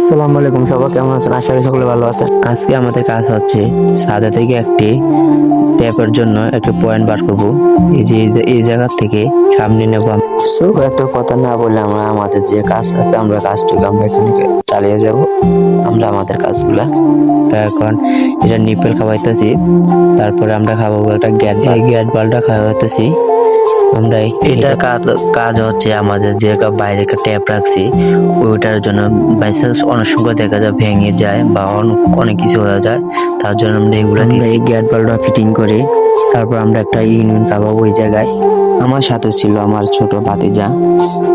আসসালামু আলাইকুম, সবাই কেমন আছেন? আশা করি সকলে ভালো আছেন। আজকে আমাদের কাজ হচ্ছে ছাদে থেকে একটি ট্যাপের জন্য একটা পয়েন্ট বার করবো। এই যে এই জায়গা থেকে সামনে নেব। সো এত কথা না বলে আমরা আমাদের যে কাজ আছে আমরা কাজটুকু আমরা এখানে চালিয়ে যাব। আমরা আমাদের কাজগুলা এখন এটা নিপেল খাওয়াইতেছি, তারপরে আমরা খাওয়াবো একটা গ্যাট বালটা খাওয়াইতেছি আমরা। এটার কাজ হচ্ছে আমাদের যে বাইরে একটা ট্যাপ রাখছি ওইটার জন্য বাইসান্স অনেক সময় দেখা যায় ভেঙে যায় বা অনেক কিছু হয়ে যায়, তার জন্য আমরা এগুলা এই গ্যাট বাল্বটা ফিটিং করি। তারপর আমরা একটা ইউনিয়ন খাওয়াবো ওই জায়গায়। আমার সাথে ছিল আমার ছোট ভাতিজা,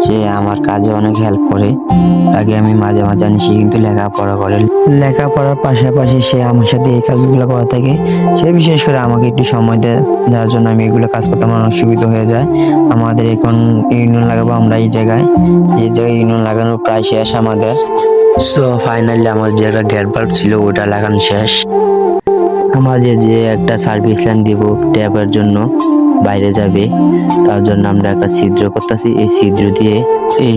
সে আমার কাজে অনেক হেল্প করে। তাকে আমি মাঝে মাঝে আনি, সে কিন্তু লেখাপড়া করে। লেখাপড়ার পাশাপাশি সে আমার সাথে এই কাজগুলো করে থাকে। সে বিশেষ করে আমাকে একটু সময় দেয়, যার জন্য আমি এগুলো কাজ করতে আমার অনেক সুবিধা হয়ে যায়। আমাদের এখন ইউনিয়ন লাগাবো আমরা এই জায়গায় ইউনিয়ন লাগানোর প্রায় শেষ আমাদের। সো ফাইনালি আমার যে একটা গ্যাট বাল্ব ছিল ওটা লাগানো শেষ। আমাদের যে একটা সার্ভিস লাইন দিব ট্যাপের জন্য বাইরে যাবে, তার জন্য আমরা একটা ছিদ্র করতেছি। এই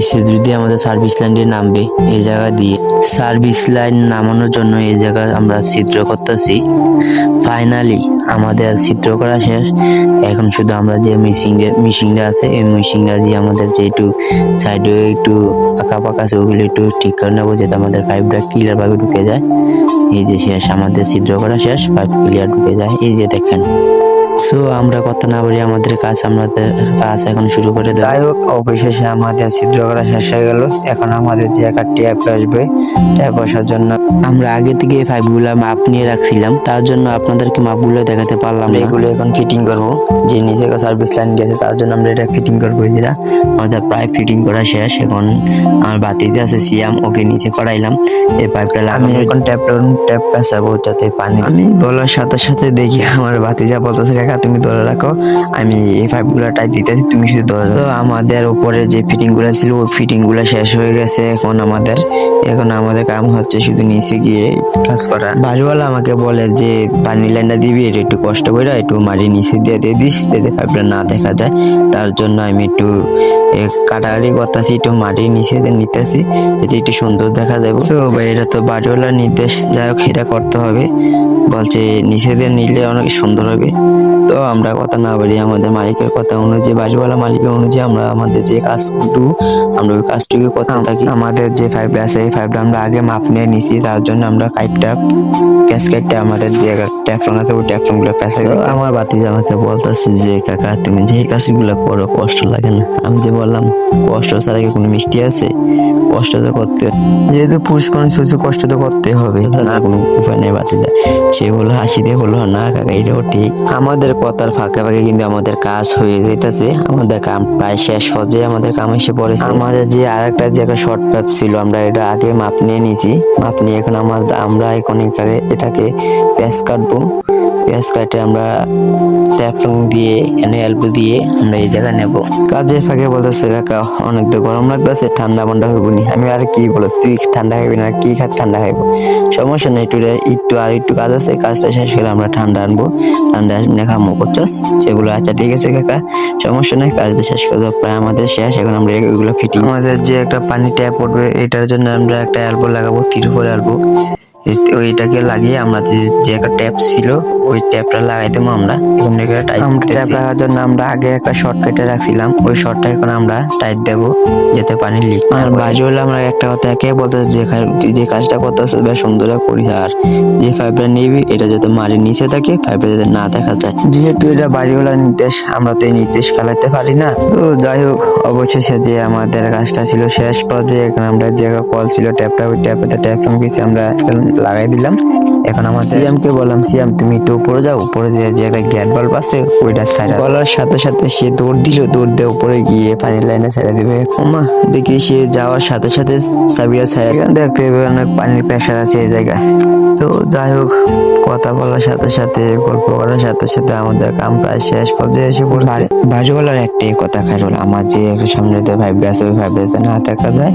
ছিদ্র দিয়ে আমাদের সার্ভিস লাইনটি নামবে। এই জায়গা দিয়ে সার্ভিস লাইন নামানোর জন্য এই জায়গা আমরা ছিদ্র করতেছি। ফাইনালি আমাদের ছিদ্র করা শেষ। এখন শুধু আমরা যে মিশিংটা আছে এই মিশিংটা দিয়ে আমাদের যে একটু সাইডে একটু আঁকা পাকা আছে ওগুলো একটু ঠিক করে নেবো, যাতে আমাদের পাইপটা ক্লিয়ার ভাবে ঢুকে যায়। এই যে শেষ, আমাদের ছিদ্র করা শেষ, পাইপ ক্লিয়ার ঢুকে যায়। এই যে দেখেন। সো আমরা কথা না বলি আমাদের কাজ এখন শুরু করে দেব। যাই হোক, অবশেষে আমাদের ছিদ্র করা শেষ হয়ে গেল। এখন আমাদের যে একটা ট্যাপ আসবে, ট্যাপ আসার জন্য আমরা আগে থেকে এই পাইপগুলা মাপ নিয়ে রাখছিলাম, তার জন্য আপনাদেরকে মাপগুলো দেখাতে পারলাম না। এগুলো এখন ফিটিং করব। যে নিচে সার্ভিস লাইন গেছে তার জন্য আমরা এটা ফিটিং করবো। যেটা আমাদের প্রায় ফিটিং করা শেষ। এখন আমার বাতিতে আছে সিয়াম, ওকে নিচে পড়াইলাম এই পাইপটা। আমি এখন ট্যাপ পেঁচাবো যাতে পানি। আমি বলার সাথে সাথে দেখি আমার বাতিজা বলতেছে, কাকা তুমি ধরে রাখো, আমি এই পাইপগুলো টাইট দিতেছি, তুমি শুধু ধরে রাখো। আমাদের উপরে যে ফিটিং গুলা ছিল ওই ফিটিং গুলা শেষ হয়ে গেছে। এখন আমাদের কাম হচ্ছে শুধু নিচে গিয়ে কাজ করা। বাড়িওয়ালা আমাকে বলে যে পানি লাইনটা দিবি, এটা একটু কষ্ট করে একটু মাটি নিচে দিয়ে দিস, যাতে পাইপটা না দেখা যায়। তার জন্য আমি একটু কাটাকাটি করতেছি, একটু মাটির নিচে নিতেছি যাতে একটু সুন্দর দেখা যাবে। তো ভাই এটা তো বাড়িওয়ালার নির্দেশ, যাই হোক এটা করতে হবে। বলছে নিচে দিয়ে নিলে অনেক সুন্দর হবে। তো আমরা কথা না বলি আমাদের মালিকের কথা অনুযায়ী, বাড়িওয়ালা মালিকের অনুযায়ী আমরা আমাদের যে কাজটুকু আমরা ওই কাজটুকু করতে থাকি। আমাদের যে পাইপটা আছে এই পাইপটা আমরা আগে মাপ নিয়ে নিছি, তার জন্য আমরা পাইপটা ক্যাসকেটটা আমাদের যে ট্যাফলং আছে ওই ট্যাফলং গুলো পেঁচাই। আমার বাতিজা আমাকে বলতেছে যে কাকা তুমি যে কাজগুলো করো কষ্ট লাগে না? আমি যে বললাম কষ্ট ছাড়া কি কোনো মিষ্টি আছে? কষ্ট তো করতে, যেহেতু পুরুষ মানুষ হচ্ছে কষ্ট তো করতে হবে, না কোনো উপায় নেই। বাতিজা সে বললো, হাসি দিয়ে বললো, না কাকা এটাও ঠিক। আমাদের কথার ফাঁকে ফাঁকে কিন্তু আমাদের কাজ হয়ে যেতেছে। আমাদের কাম প্রায় শেষ পর্যায়ে আমাদের কাম এসে পড়েছে। আমাদের যে আরেকটা যে একটা শর্ট পাইপ ছিল আমরা এটা আগে মাপ নিয়ে নিয়েছি। মাপ নিয়ে এখন আমরা এখন এটাকে প্যাচ কাটবো। পেঁয়াজ কাটে আমরা ট্যাফলং দিয়ে এলবো দিয়ে আমরা এই জায়গায় নেবো। কাজে ফাঁকে বলতেছে, কাকা অনেক তো গরম লাগতেছে, ঠান্ডা মান্ডা হইব নি? আমি আর কি বলছ, তুই ঠান্ডা খাইবি না? কি ঠান্ডা খাইব? সমস্যা নেই, একটু কাজ আছে, কাজটা শেষ করে আমরা ঠান্ডা আনবো, ঠান্ডা এনে খামো, বুঝছস? সেগুলো আচ্ছা ঠিক আছে কাকা, সমস্যা নেই, কাজটা শেষ করে দেবো। প্রায় আমাদের শেষ। এখন আমরা ওইগুলো ফিটিং, আমাদের যে একটা পানি ট্যাপ উঠবে এটার জন্য আমরা একটা এলবো লাগাবো, 3-4 এলবো। ওইটাকে লাগিয়ে আমরা যে একটা ট্যাপ ছিল ওই ট্যাপটা লাগাই দেবো আমরা। ট্যাপ লাগার জন্য আমরা আগে একটা শর্ট কেটে রাখছিলাম, ওই শর্টটা এখন আমরা টাইট দেবো যাতে পানি লিক। আর বাড়ি হলে আমরা একটা কথা একে বলতে, যে কাজটা করতেছে বেশ সুন্দর করিস, আর যে পাইপটা নিবি এটা যাতে মাটির নিচে থাকে, পাইপটা যাতে না দেখা যায়। যেহেতু এটা বাড়িওয়ালার নির্দেশ, আমরা তো এই নির্দেশ ফেলাইতে পারি না। তো যাই হোক, অবশেষে যে আমাদের কাজটা ছিল শেষ পর্যায়ে। এখন আমরা যে কল ছিল ট্যাপটা, ওই ট্যাপে ট্যাপটা পিছিয়ে আমরা লাগাই দিলাম। এখন আমার সিয়ামকে বললাম, সিয়াম তুমি একটু উপরে যাও, উপরে যে একটা গ্যাট বাল্ব আছে ওইটা ছাড়া। বলার সাথে সাথে সে দৌড় দিয়ে উপরে গিয়ে পানির লাইনে ছেড়ে দিবে। ওমা, দেখি সে যাওয়ার সাথে সাথে সাবিয়া ছায়া দেখতে হবে, অনেক পানির প্রেশার আছে এই জায়গায়। তো যাই হোক, কথা বলার সাথে সাথে গল্প করার সাথে সাথে আমাদের কাম প্রায় শেষ পর্যায়ে এসে পড়েছে। বাড়িওয়ালার একটাই কথা খাইল, আমার যে সামনে ভাইবে আছে ওই ভাইবে না দেখা যায়,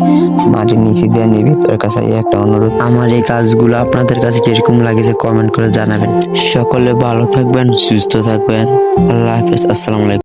মাটির নিচে দিয়ে নিবি। তোর কাছে একটা অনুরোধ, আমার এই কাজগুলো আপনাদের কাছে কিরকম লাগেছে কমেন্ট করে জানাবেন। সকলে ভালো থাকবেন, সুস্থ থাকবেন। আল্লাহ হাফেজ, আসসালামু আলাইকুম।